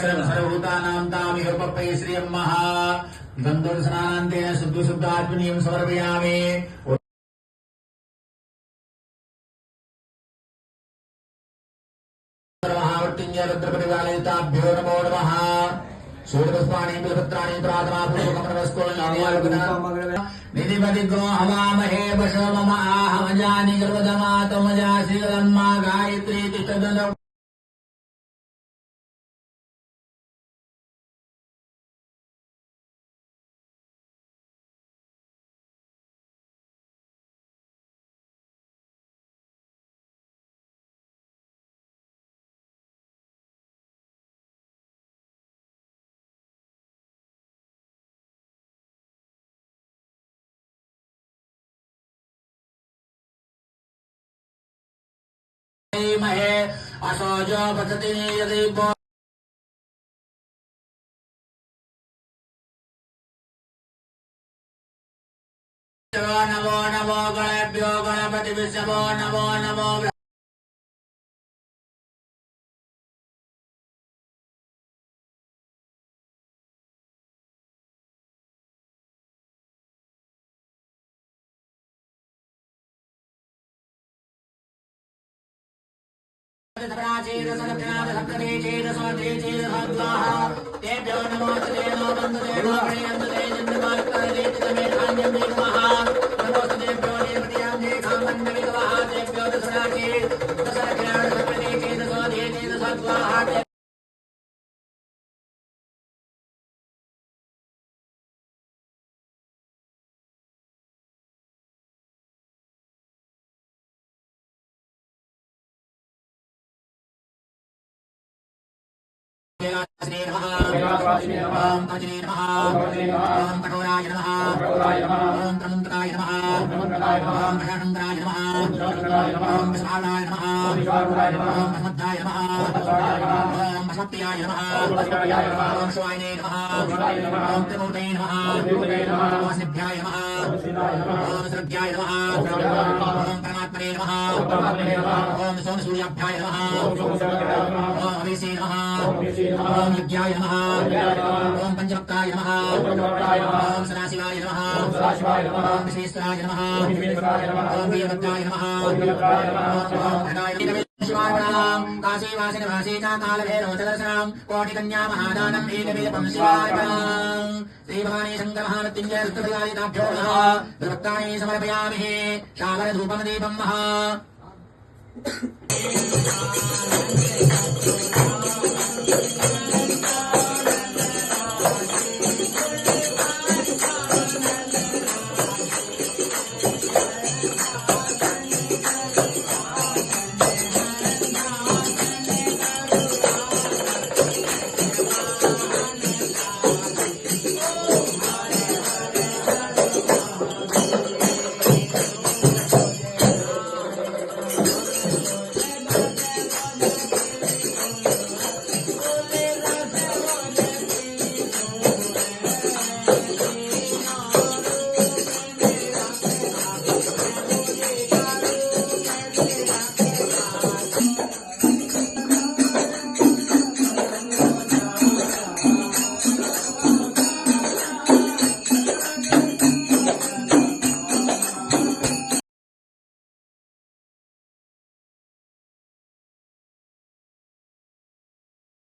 सर्वभूतानां तामिह पप्पै श्रियं महा गन्धर्वस्नानान्तेन शुद्धात्मनीयं समर्पयामि। महावृत्तिञ्जय रुद्रपरिवालयिताभ्यो नमो नमः। सूर्यपुष्पाणि बिलपत्राणि प्रातमापूर्वकमनवस्कोल्लानि निधिपतिको हवामहे वशो मम आहमजानि गर्वदमातमजासि मा गायत्री तिष्ठद महे असोजो पतति यदि नमो नमो गणेभ्यो गणपतिभ्यो नमो नमो तेभ्यो नमो तेनो बन्धुदेवो प्रियन्तते जन्मकाले तमेधान्यं नमः नमोस्तुभ्यो देवतां खामण्डविदवः तेभ्यो दशराचे दशरक्षाण सप्तते चेतसो देते दशद्वाः ओम अजने नमः ओम कठोराय नमः ओम त्रमंत्राय नमः ओम भषणंद्राय नमः ओम विशालाय नमः ओम भस्मद्धाय नमः ओम भस्मप्रियाय नमः ओम शिवाय नमः ओम त्रिमूर्तये नमः ओम सिद्ध्याय नमः ओम श्रद्धाय नमः ओम परमात्मने नमः ओम सोमसूर्याभ्याय नमः ओम अवेसे नमः ओम यज्ञाय नमः ओम पंचवक्त्राय नमः ओम सदाशिवाय नमः ओम विश्वेश्वराय नमः ओम वीरभद्राय नमः ओम भद्राय शिवार्पणम् काशीवासिनिवासी च कालभैरवचदर्शनम् कोटिकन्या महादानम् एकमेकम् शिवार्पणम् श्रीभवानी शङ्करमहामृत्युञ्जय रुद्रप्रतिपादिताभ्यो नमः दुर्भक्तानि समर्पयामि शावरधूपम् दीपम् महा